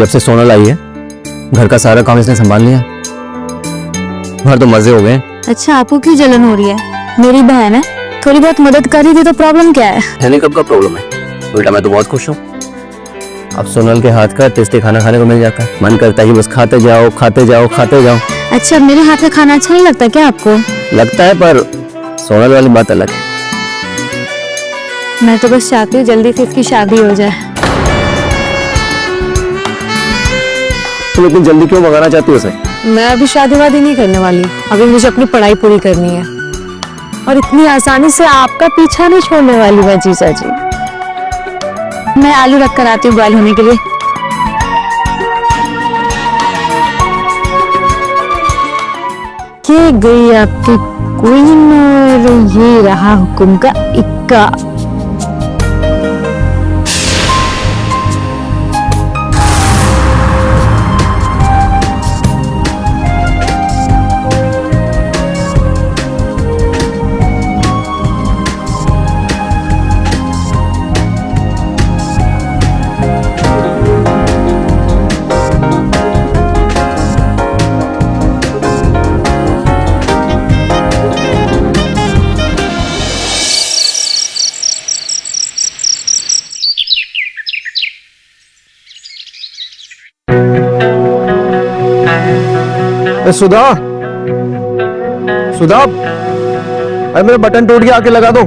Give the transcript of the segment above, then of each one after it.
जब से सोनल आई है घर का सारा काम इसने संभाल लिया। घर तो मजे हो गए। अच्छा, आपको क्यों जलन हो रही है? मेरी बहन है, थोड़ी बहुत मदद कर ही दी तो प्रॉब्लम क्या है? कहने कब का प्रॉब्लम है, उल्टा मैं तो बहुत खुश हूँ। अब सोनल के हाथ का टेस्टी खाना खाने को मिल जाता है। मन करता है कि बस खाते जाओ खाते जाओ खाते जाओ। अच्छा, मेरे हाथ का खाना अच्छा नहीं लगता क्या आपको? लगता है, पर सोनल वाली बात अलग है। मैं तो बस चाहती हूँ जल्दी से इसकी शादी हो जाए। तुम इतनी जल्दी क्यों भगाना चाहती हो उसे? मैं अभी शादी वादी नहीं करने वाली, अभी मुझे अपनी पढ़ाई पूरी करनी है और इतनी आसानी से आपका पीछा नहीं छोड़ने वाली मैं जीजा जी। मैं आलू रख कर आती हूँ बॉयल होने के लिए। के गई आपकी क्वीन और ये रहा हुक्म का इक्का। सुधा, सुधा, अरे मेरा बटन टूट गया, आके लगा दो।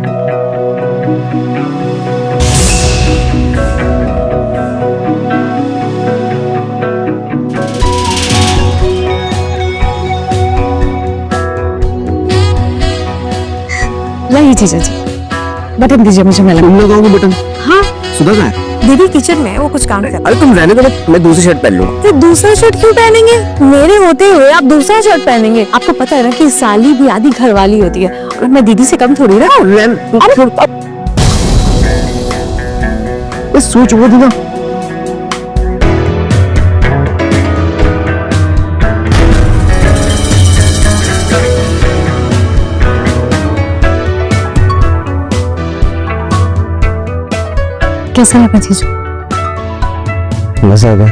नहीं जीजा जी, बटन दीजिए मुझे, मैं लगाऊंगी बटन। हाँ, सुधा कहाँ है? दीदी किचन में, वो कुछ काम कर। अरे तुम रहने दो, मैं दूसरी शर्ट पहन लूंगा। फिर दूसरा शर्ट क्यों पहनेंगे? मेरे होते हुए आप दूसरा शर्ट पहनेंगे? आपको पता है ना कि साली भी आधी घरवाली होती है और मैं दीदी से कम थोड़ी ना। सोच वो दीदा, कैसा लगा जीजू? मजा आ गया।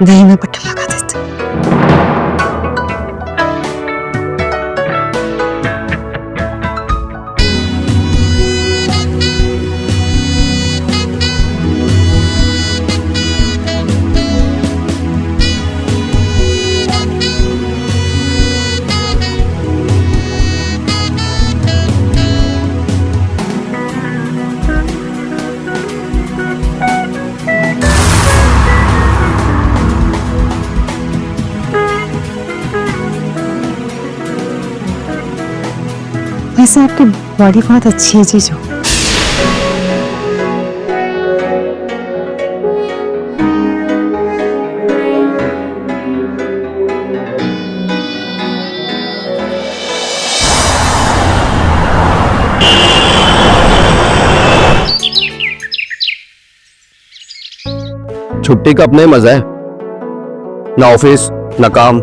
दही में बटर लगा देते। वैसे आपकी बॉडी बहुत अच्छी है जीजू। छुट्टी का अपना ही मजा है, ना ऑफिस ना काम,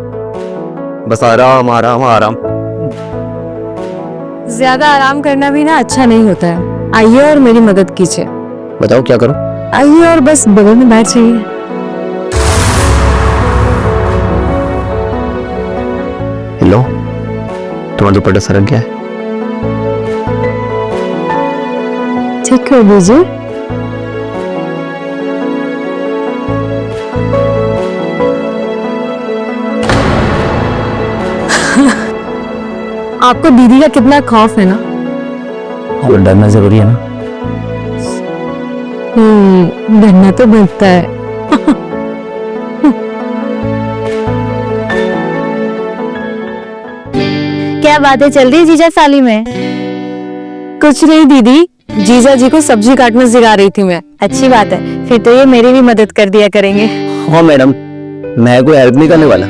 बस आराम आराम आराम। ज्यादा आराम करना भी ना अच्छा नहीं होता है। आइए और मेरी मदद कीजिए। बताओ क्या करूं? आइए और बस बगल में बैठ जाइए। हेलो, तुम्हारा दुपट्टा सरक गया है। ठीक कर दीजिए। आपको दीदी का कितना खौफ है ना? और डरना जरूरी है ना। डरना तो बनता है। क्या बातें चल रही है जीजा साली में? कुछ नहीं दीदी, जीजा जी को सब्जी काटना सिखा रही थी मैं। अच्छी बात है, फिर तो ये मेरी भी मदद कर दिया करेंगे। हाँ मैडम, मैं कोई हेल्प नहीं करने वाला।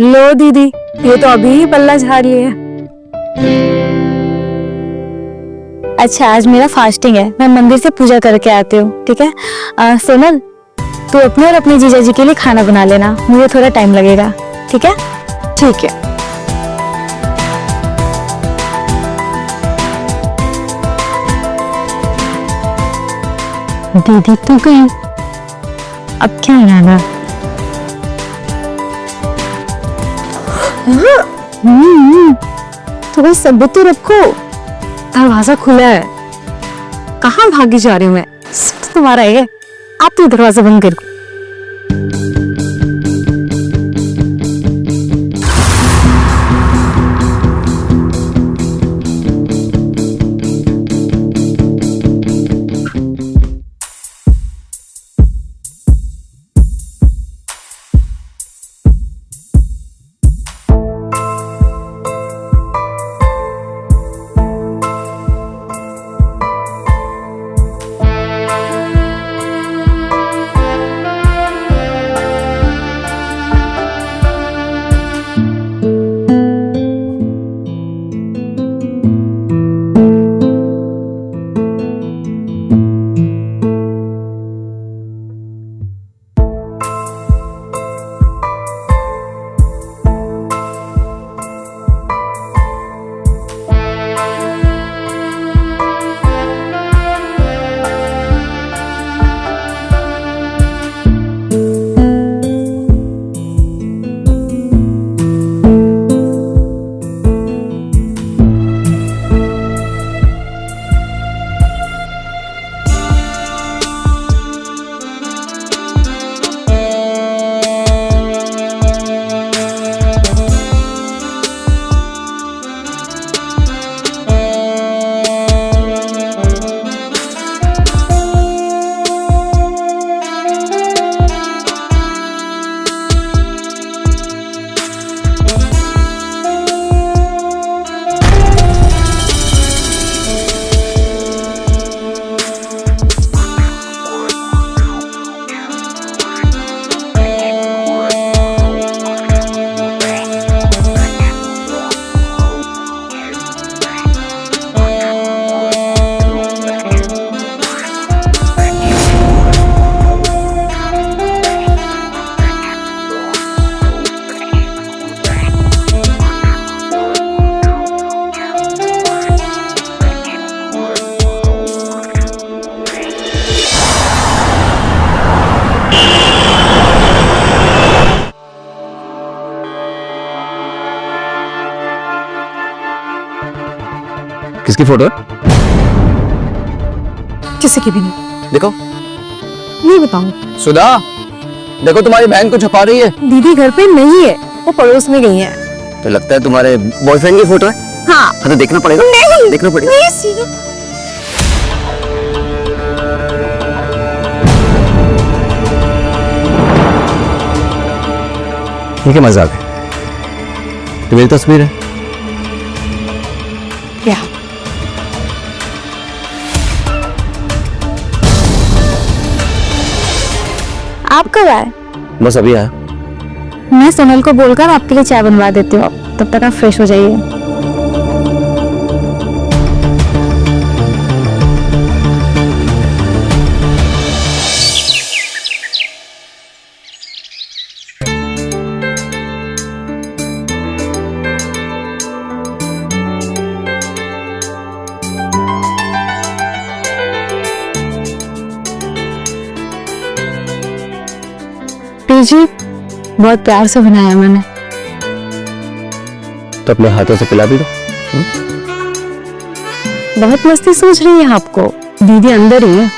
लो दीदी, ये तो अभी ही पल्ला झाड़ लिया है। अच्छा, आज मेरा फास्टिंग है, मैं मंदिर से पूजा करके आती हूँ, ठीक है? सोनल, तू अपने और अपने जीजा जी के लिए खाना बना लेना, मुझे थोड़ा टाइम लगेगा, ठीक है? ठीक है। दीदी तो गई, अब क्या बनाना? थोड़ा सब्र तो रखो, दरवाजा खुला है। कहाँ भागी जा रही हूँ मैं? सब तुम्हारा है, आप तो दरवाजा बंद कर। किसकी फोटो है? किसी की भी नहीं। देखो। नहीं बताऊं। सुधा, देखो तुम्हारी बहन को छुपा रही है। दीदी घर पे नहीं है, वो पड़ोस में गई है। तो लगता है तुम्हारे बॉयफ्रेंड की फोटो है। हाँ। तो देखना पड़ेगा। नहीं। देखना पड़ेगा। ये क्या मजाक है? तो मेरी तस्वीर है। क्या? आप कब आए? बस अभी आया। मैं सोनल को बोलकर आपके लिए चाय बनवा देती हूँ, तब तक आप फ्रेश हो जाइए। जी बहुत प्यार से बनाया मैंने। तो अपने हाथों से पिला भी दो। बहुत मस्ती सोच रही है आपको। दीदी अंदर ही है,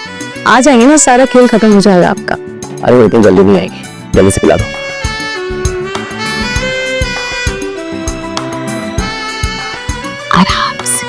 आ जाएंगे ना, सारा खेल खत्म हो जाएगा आपका। अरे वो इतनी जल्दी नहीं आएगी, जल्दी से पिला दो। आराम से।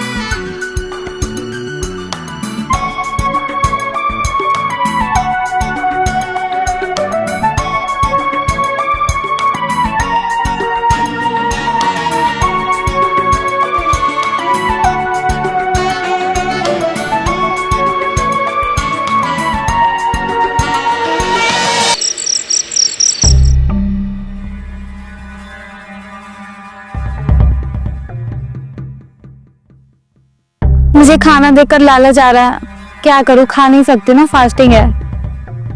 मुझे खाना देकर लालच आ रहा है, क्या करूं, खा नहीं सकती ना, फास्टिंग है।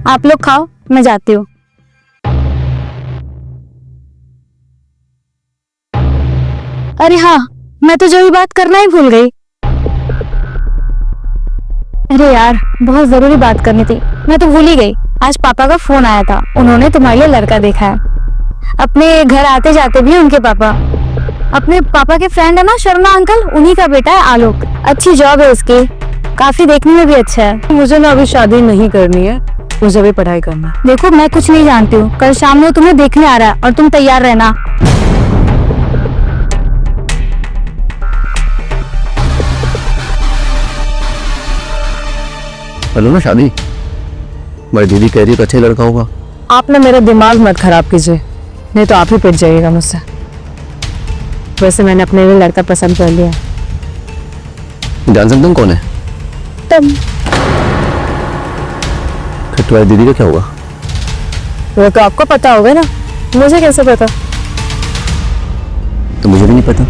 आप लोग खाओ, मैं जाती हूँ। अरे हाँ, मैं तो जो भी बात करना ही भूल गई। अरे यार, बहुत जरूरी बात करनी थी, मैं तो भूल ही गई। आज पापा का फोन आया था, उन्होंने तुम्हारे लिए लड़का देखा है। अपने घर आते जाते भी उनके पापा, अपने पापा के फ्रेंड है ना शर्मा अंकल, उन्हीं का बेटा है आलोक। अच्छी जॉब है उसकी, काफी देखने में भी अच्छा है। मुझे ना अभी शादी नहीं करनी है, मुझे अभी पढ़ाई करना है। देखो मैं कुछ नहीं जानती हूँ, कल शाम में वो तुम्हें देखने आ रहा है और तुम तैयार रहना। हेलो ना शादी, मेरी दीदी कह रही है अच्छे लड़का होगा। आप ना मेरा दिमाग मत खराब कीजिए, नहीं तो आप ही पिट जाइएगा मुझसे। वैसे मैंने अपने लिए लड़का पसंद कर लिया। जान सकता हूँ कौन है? तुम। फिर तुम्हारी दीदी का क्या होगा? वो तो आपको पता होगा ना, मुझे कैसे पता? तो मुझे भी नहीं पता।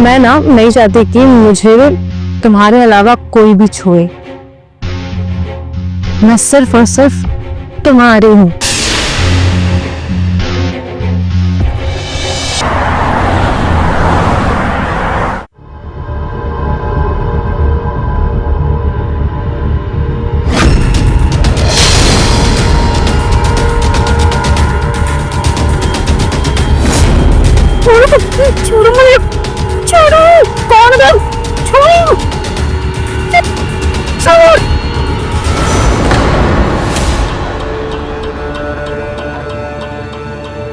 मैं ना नहीं चाहती कि मुझे तुम्हारे अलावा कोई भी छुए। मैं सिर्फ और सिर्फ तुम्हारी हूँ। छोड़ो मुझे, छोड़ो। कौन है? छोड़ो, छोड़ो।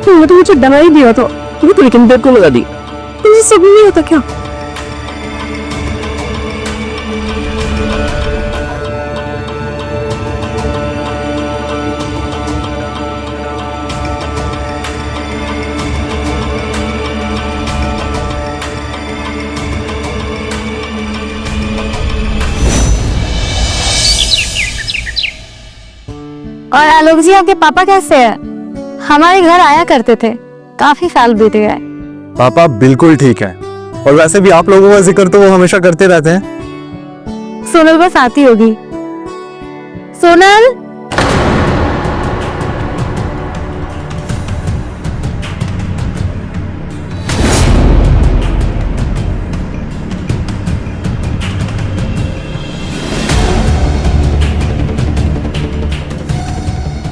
तुमने तो मुझे डरा ही दिया तो तुम्हें तो लेकिन देर को लगा दी। तुझे सब नहीं होता क्या? और आलोक जी आपके पापा कैसे हैं? हमारे घर आया करते थे, काफी साल बीत गए। पापा बिल्कुल ठीक है, और वैसे भी आप लोगों का जिक्र तो वो हमेशा करते रहते हैं। सोनल बस आती होगी। सोनल,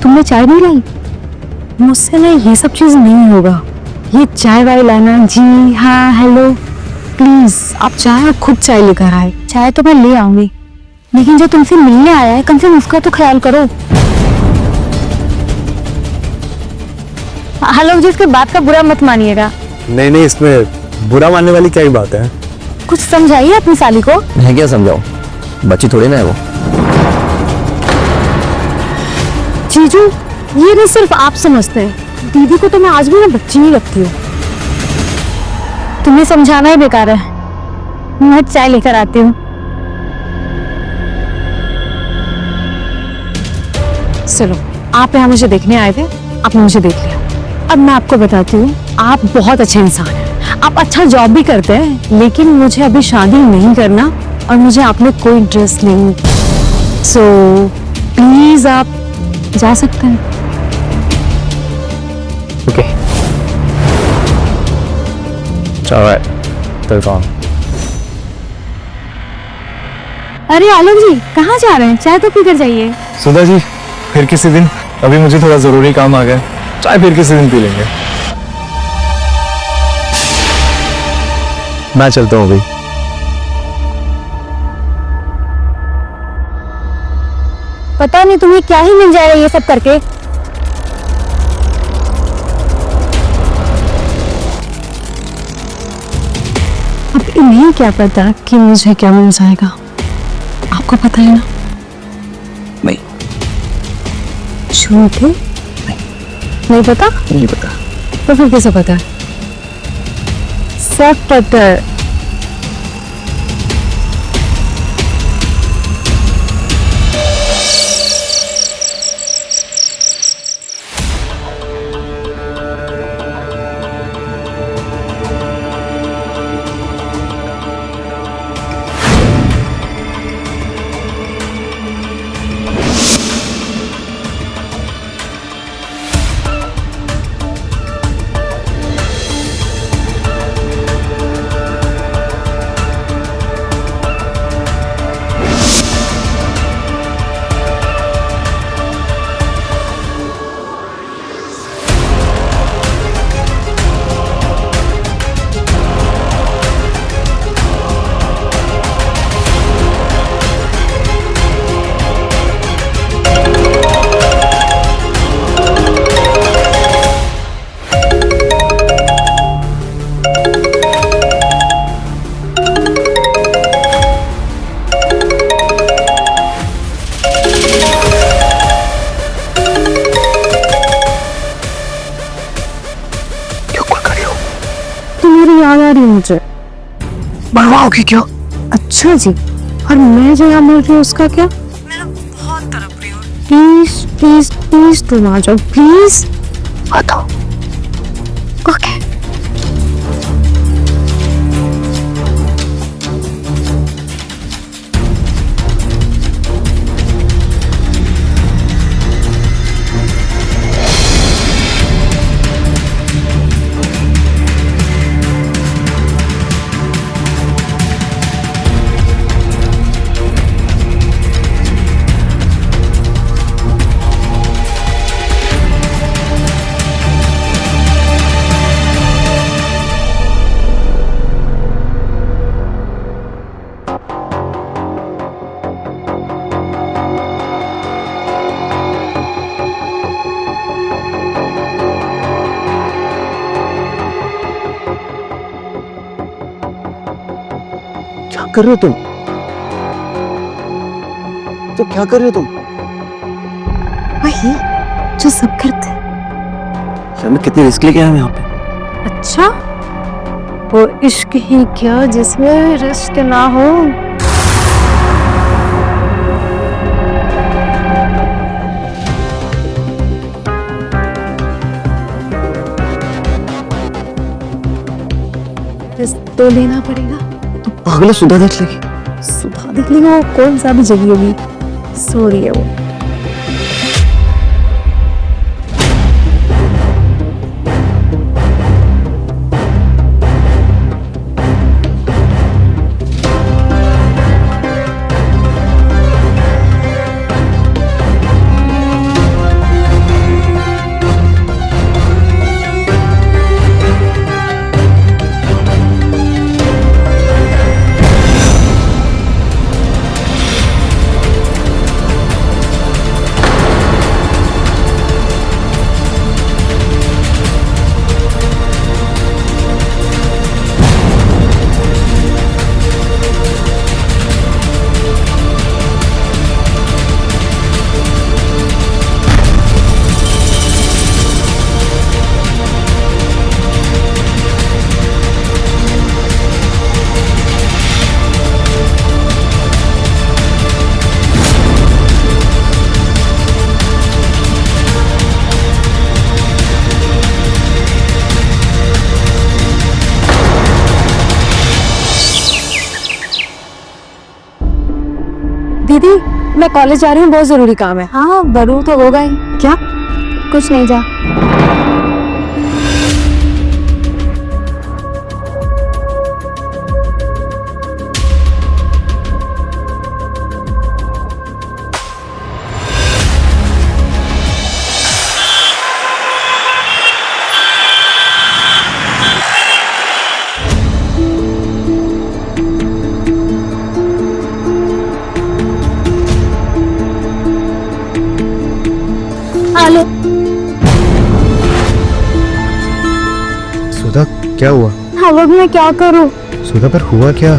तुमने चाय नहीं लाई? मुझसे ना ये सब चीज नहीं होगा। ये चाय वाय लाना। जी हाँ, हेलो, प्लीज आप चाय और खुद चाय लेकर आए। चाय तो मैं ले आऊंगी, लेकिन जो तुमसे मिलने आया है कम से कम उसका तो ख्याल करो। आलोक जी इसके बात का बुरा मत मानिएगा। नहीं नहीं, इसमें बुरा मानने वाली क्या ही बात है। कुछ समझाइए अपनी साली को। मैं क्या समझाऊं, बच्ची थोड़ी ना है वो। जीजू, ये नहीं सिर्फ आप समझते हैं, दीदी को तो मैं आज भी ना बच्ची नहीं लगती हूँ। तुम्हें समझाना ही बेकार है, मैं चाय लेकर आती हूँ। चलो, आप यहाँ मुझे देखने आए थे, आपने मुझे देख लिया। अब मैं आपको बताती हूँ, आप बहुत अच्छे इंसान हैं, आप अच्छा जॉब भी करते हैं, लेकिन मुझे अभी शादी नहीं करना और मुझे आप में कोई इंटरेस्ट नहीं। सो प्लीज आप जा सकते हैं। ओके, चलो चलता हूँ। अरे आलोक जी कहाँ जा रहे हैं? चाय तो पीकर जाइए। सुधा जी, फिर किसी दिन, अभी मुझे थोड़ा जरूरी काम आ गया, चाय फिर किसी दिन पी लेंगे। मैं चलता हूँ भाई। पता नहीं तुम्हें क्या ही मिल जाएगा ये सब करके। अब इन्हें क्या पता कि मुझे क्या मिल जाएगा, आपको पता है ना? नहीं, झूठे? नहीं पता? नहीं पता। तो फिर कैसे पता है? सब पता है। मुझे। मरवाओगी क्या? अच्छा जी, और मैं जो यहाँ मर रही हूँ उसका क्या? मैं बहुत तड़प रही हूँ। प्लीज प्लीज प्लीज तुम आ जाओ प्लीज। बताओ। ओके। क्या कर रहे हो तुम? तो क्या कर रहे हो तुम? वही जो सब करते हैं। सर मैं कितनी रिस्क लेके आया हूं यहाँ पे। अच्छा, वो इश्क ही क्या जिसमें रिस्क ना हो। रिस्क तो लेना पड़ेगा। पागल सुधा देख लेगी। सुबह देख ली वो कौन सा भी जगी होगी, सो रही है वो। दीदी, मैं कॉलेज जा रही हूँ, बहुत जरूरी काम है। हाँ जरूर तो होगा ही। क्या? कुछ नहीं, जा। हेलो। सुधा क्या हुआ? अब मैं क्या करूं? सुधा पर हुआ क्या?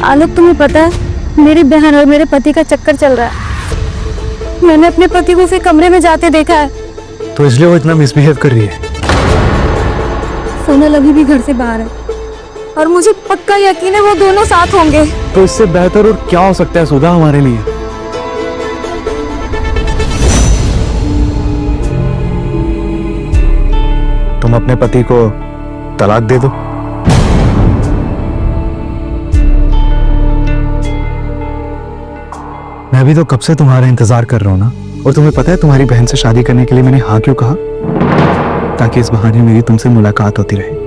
आलोक, तुम्हें पता है मेरी बहन और मेरे पति का चक्कर चल रहा है। मैंने अपने पति को उसे कमरे में जाते देखा है। तो इसलिए वो इतना मिसबिहेव कर रही है? सोनल अभी भी घर से बाहर है और मुझे पक्का यकीन है वो दोनों साथ होंगे। तो इससे बेहतर और क्या हो सकता है सुधा हमारे लिए? तुम अपने पति को तलाक दे दो। मैं भी तो कब से तुम्हारा इंतजार कर रहा हूं ना। और तुम्हें पता है तुम्हारी बहन से शादी करने के लिए मैंने हाँ क्यों कहा? ताकि इस बहाने मेरी तुमसे मुलाकात होती रहे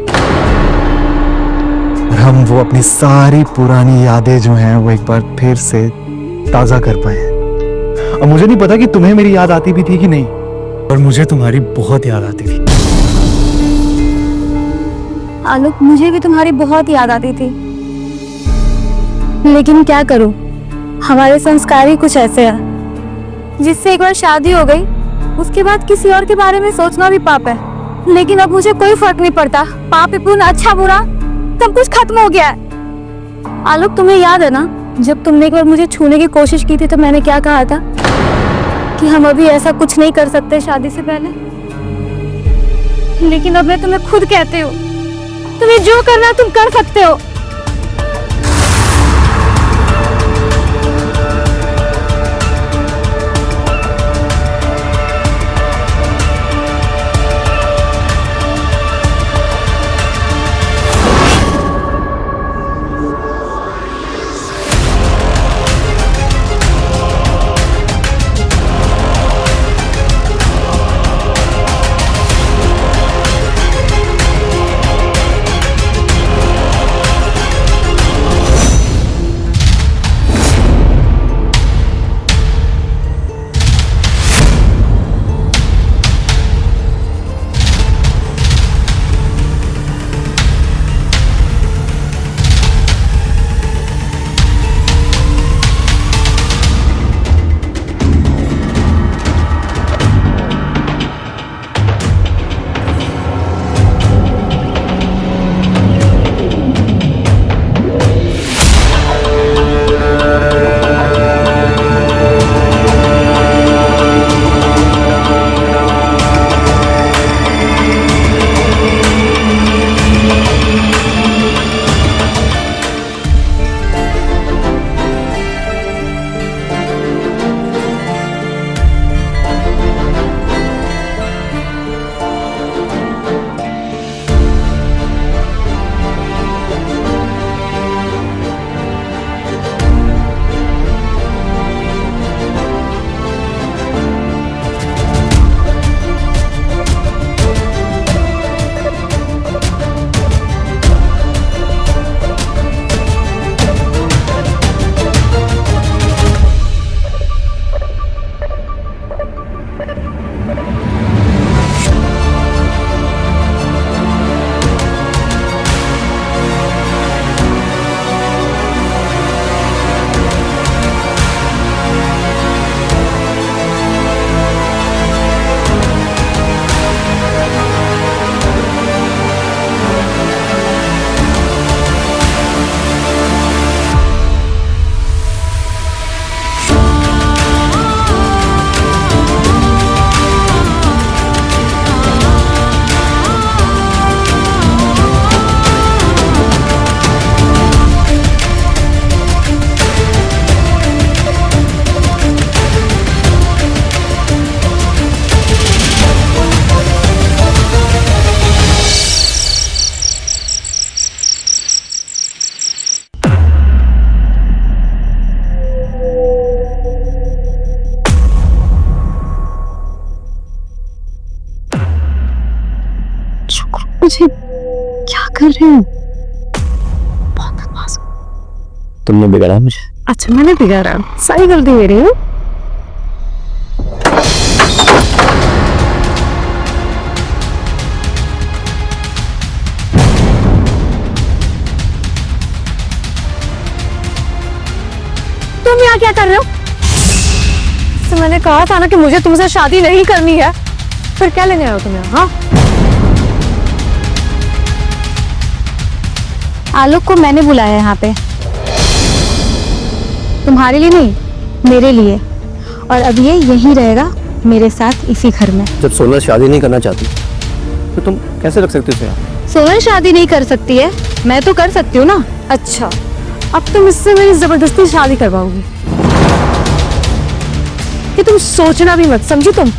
और हम वो अपनी सारी पुरानी यादें जो हैं वो एक बार फिर से ताजा कर पाए। अब मुझे नहीं पता कि तुम्हें मेरी याद आती भी थी कि नहीं, पर मुझे तुम्हारी बहुत याद आती थी। आलोक, मुझे भी तुम्हारी बहुत याद आती थी, लेकिन क्या करूं, हमारे संस्कार ही कुछ ऐसे हैं जिससे एक बार शादी हो गई उसके बाद किसी और के बारे में सोचना भी पाप है। लेकिन अब मुझे कोई फर्क नहीं पड़ता, पाप पुण्य अच्छा बुरा सब कुछ खत्म हो गया है। आलोक, तुम्हें याद है ना जब तुमने एक बार मुझे छूने की कोशिश की थी तो मैंने क्या कहा था कि हम अभी ऐसा कुछ नहीं कर सकते शादी से पहले। लेकिन अब मैं तुम्हें खुद कहती हूँ, तुम्हें जो करना है तुम कर सकते हो। मुझे क्या कर रहे हो? बहुत बदमाश हो। तुमने बिगाड़ा मुझे। अच्छा मैंने बिगाड़ा, सारी गलती मेरी है। तुम यहाँ क्या कर रहे हो? तो मैंने कहा था ना कि मुझे तुमसे शादी नहीं करनी है, फिर क्या लेने आए हो तुम यहाँ? हाँ, आलोक को मैंने बुलाया है यहाँ पे, तुम्हारे लिए नहीं, मेरे लिए। और अब ये यहीं रहेगा मेरे साथ इसी घर में। जब सोनल शादी नहीं करना चाहती तो तुम कैसे रख सकते हो उसे यहाँ? सोनल शादी नहीं कर सकती है, मैं तो कर सकती हूँ ना। अच्छा अब तुम इससे मेरी जबरदस्ती शादी करवाओगी? कि तुम सोचना भी मत, समझी तुम?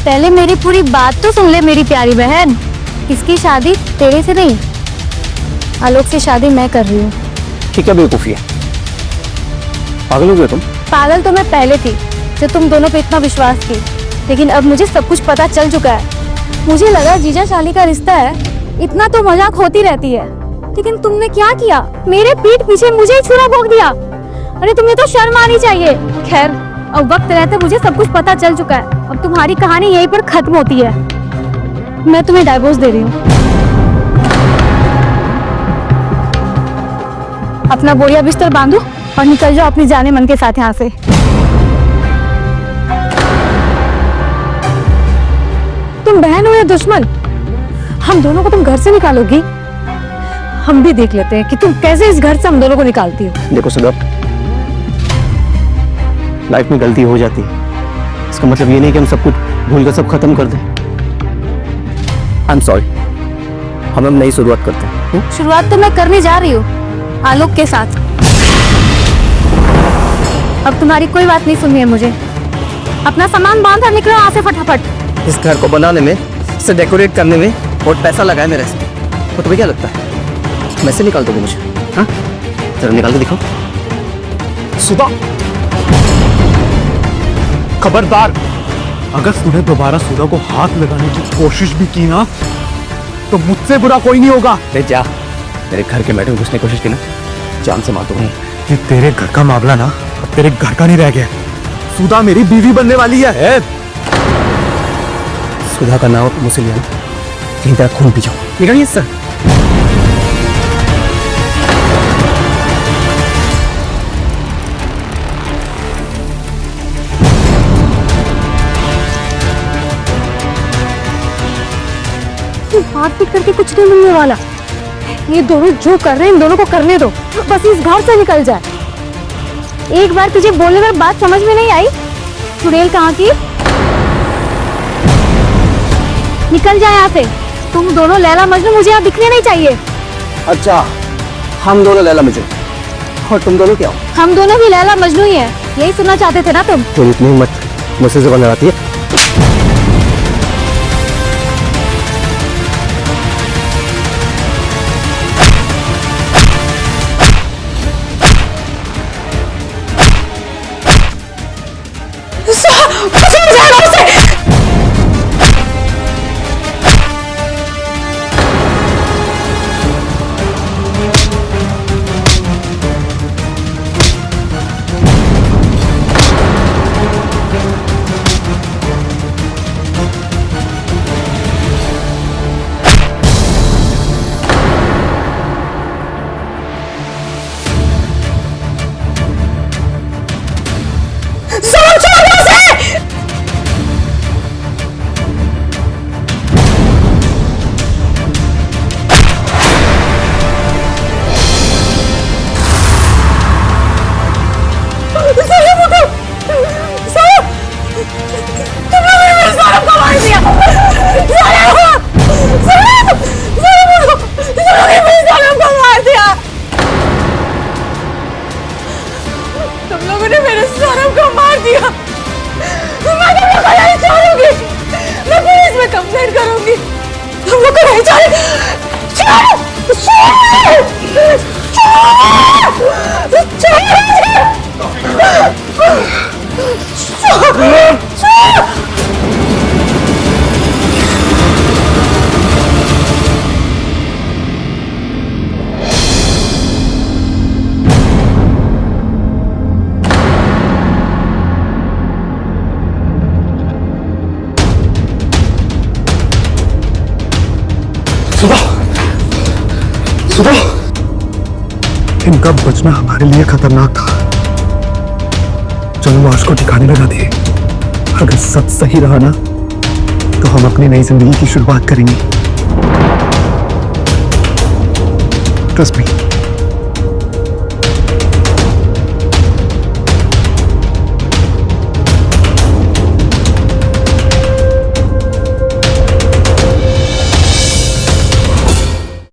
पहले मेरी पूरी बात तो सुन ले मेरी प्यारी बहन। इसकी शादी तेरे से नहीं, आलोक से शादी मैं कर रही हूँ। ठीक है, बेवकूफी है। पागल हो गए तुम? पागल तो मैं पहले थी, जो तुम दोनों पे इतना विश्वास की, लेकिन अब मुझे सब कुछ पता चल चुका है। मुझे लगा जीजा शाली का रिश्ता है, इतना तो मजाक होती रहती है, लेकिन तुमने क्या किया? मेरे पीठ पीछे मुझे ही छुरा भोंक दिया। अरे तुम्हें तो शर्म आनी चाहिए। खैर अब वक्त रहते मुझे सब कुछ पता चल चुका है, अब तुम्हारी कहानी यहीं पर खत्म होती है। मैं तुम्हें डाइवोर्स दे रही हूँ। अपना बोरिया बिस्तर बांधो और निकल जाओ अपनी जाने मन के साथ यहाँ से। तुम बहन हो या दुश्मन? हम दोनों को तुम घर से निकालोगी? हम भी देख लेते हैं कि तुम कैसे इस घर से हम दोनों को निकालती हो। देखो सुधा, लाइफ में गलती हो जाती है, इसका मतलब ये नहीं कि हम सब कुछ भूल कर सब खत्म कर दे। आई एम सॉरी, हम अब नई शुरुआत करते हैं। शुरुआत तो मैं करने जा रही हूँ आलोक के साथ। अब तुम्हारी कोई बात नहीं सुननी है मुझे। अपना सामान बांध और निकलो यहाँ से फटाफट। इस घर को बनाने में, इसे डेकोरेट करने में बहुत पैसा लगा है मेरे से। तो तुम्हें क्या लगता है मैं से निकाल दोगे मुझे? हाँ, जरा निकाल के दिखाओ। सुधा, खबरदार, अगर तूने दोबारा सुधा को हाथ लगाने की कोशिश भी की ना तो मुझसे बुरा कोई नहीं होगा। अरे जा, मेरे घर के मैटर में घुसने की कोशिश की ना, जान से मार दूंगा। ये तेरे घर का मामला ना अब तेरे घर का नहीं रह गया। सुधा मेरी बीवी बनने वाली है। सुधा का नाम मुझसे लिया, कहीं तेरा खून पी जाओ। निकलिए सर। हाथ पीट करके कुछ नहीं मिलने वाला। ये दोनों जो कर रहे हैं इन दोनों को करने दो, बस इस घर से निकल जाए। एक बार तुझे बोलने में बात समझ में नहीं आई? चुड़ैल कहाँ की? निकल जाए यहाँ से। तुम दोनों लैला मजनू मुझे यहाँ दिखने नहीं चाहिए। अच्छा, हम दोनों लैला मजनू और तुम दोनों क्या हो? हम दोनों भी लैला मजनू ही हैं। यही सुनना चाहते थे ना तुम? तो इतनी हिम्मत मुझसे जुबान लड़ाती है? सुधा, इनका बचना हमारे लिए खतरनाक था। चलो आज को ठिकाने लगा दिए। अगर सब सही रहा ना तो हम अपनी नई जिंदगी की शुरुआत करेंगे। Trust me.